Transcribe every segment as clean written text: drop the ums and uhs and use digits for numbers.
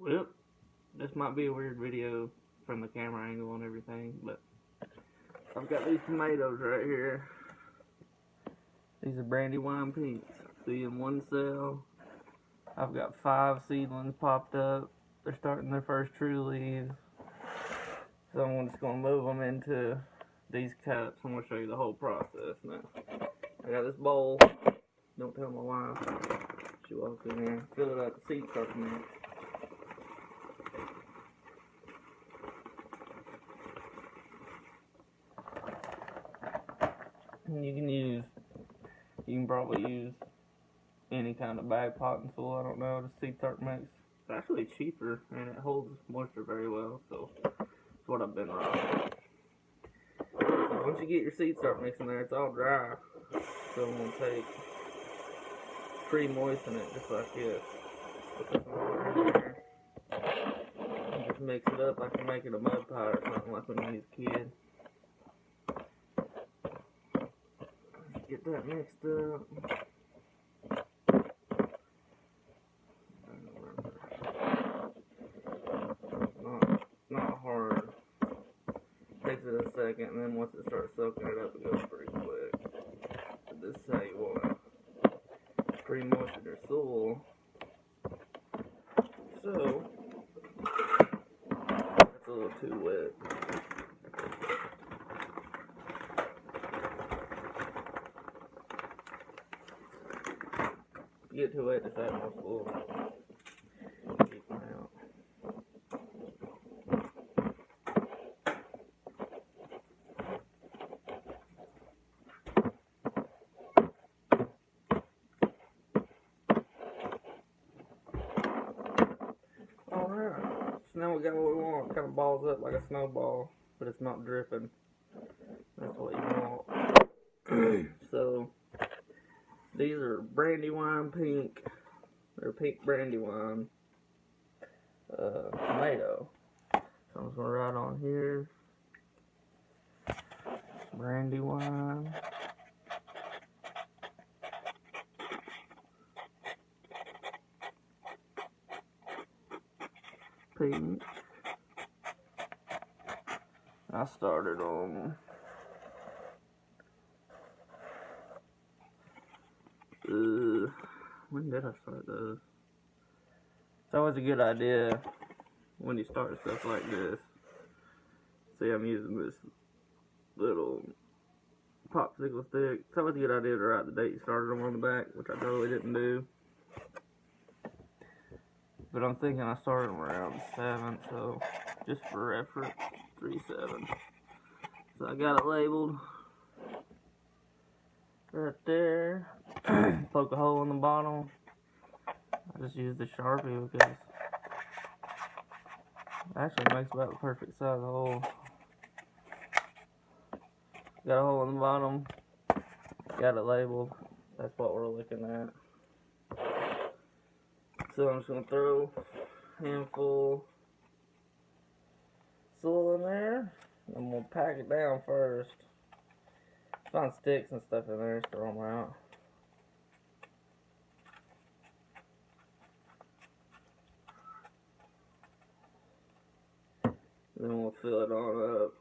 Well, this might be a weird video from the camera angle and everything, but I've got these tomatoes right here. These are Brandywine Pinks. See, in one cell, I've got 5 seedlings popped up. They're starting their first true leaves. So I'm just going to move them into these cups. I'm going to show you the whole process now. I got this bowl. Don't tell my wife. She walks in here. Fill it up with seed starter mix. And you can probably use any kind of bag potting soil. I don't know. The seed starter mix. It's actually cheaper and it holds moisture very well. So that's what I've been running. So once you get your seed starter mix in there, it's all dry. So I'm gonna pre-moisten it just like this. Put this water in there. And just mix it up like you're making a mud pie or something, like when you was a kid. Get that mixed up. Not hard. Takes it a second, and then once it starts soaking it up, it goes pretty quick. But this is how you want to pre-moisten your soil. So that's a little too wet. If you get too wet, just add more soil. Keep them out. Alright, so now we got what we want. It kind of balls up like a snowball, but it's not dripping. That's what you want. So these are Brandywine Pink. They're pink Brandywine tomato. So I'm just gonna write on here Brandywine Pink. I started on when did I start those? It's always a good idea when you start stuff like this. See, I'm using this little popsicle stick. It's always a good idea to write the date you started them on the back, which I totally didn't do. But I'm thinking I started them around 7, so just for reference, 3/7. So I got it labeled right there. Poke a hole in the bottom. I just used the Sharpie because it actually makes about the perfect size hole. Got a hole in the bottom. Got it labeled. That's what we're looking at. So I'm just going to throw a handful of soil in there. I'm going to pack it down first. Find sticks and stuff in there, just throw them out. And then we'll fill it on up.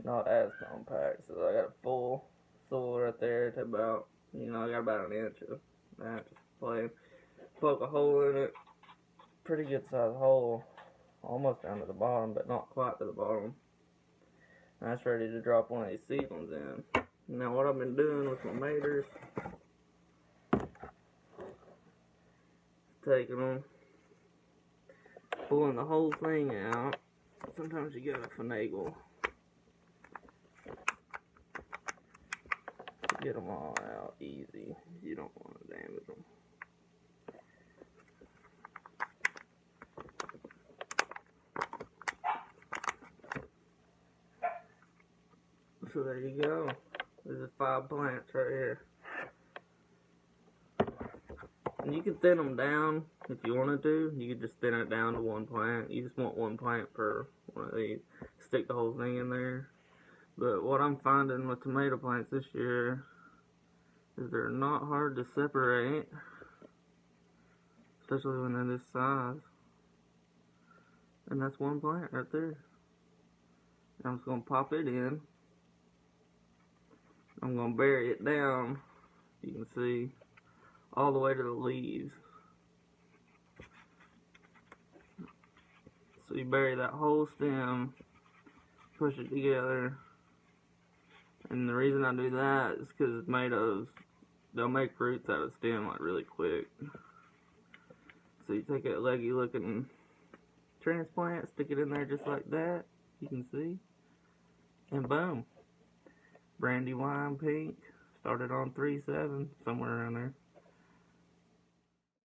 Not as compact, so I got a full soil right there to about, I got about an inch of that. Just plain. Poke a hole in it. Pretty good sized hole. Almost down to the bottom, but not quite to the bottom. That's ready to drop one of these seedlings in. Now what I've been doing with my maters, taking them, pulling the whole thing out. Sometimes you gotta finagle to get them all out easy. You don't want to damage them. So there you go. There's 5 plants right here. And you can thin them down if you wanted to. You could just thin it down to 1 plant. You just want 1 plant per one of these. Stick the whole thing in there. But what I'm finding with tomato plants this year is they're not hard to separate. especially when they're this size. And that's one plant right there. I'm just going to pop it in. I'm going to bury it down, you can see, all the way to the leaves. So you bury that whole stem, push it together. And the reason I do that is because tomatoes, they'll make roots out of stem like really quick. So you take that leggy looking transplant, stick it in there just like that, you can see, and boom, Brandywine Pink, started on 3.7, somewhere around there.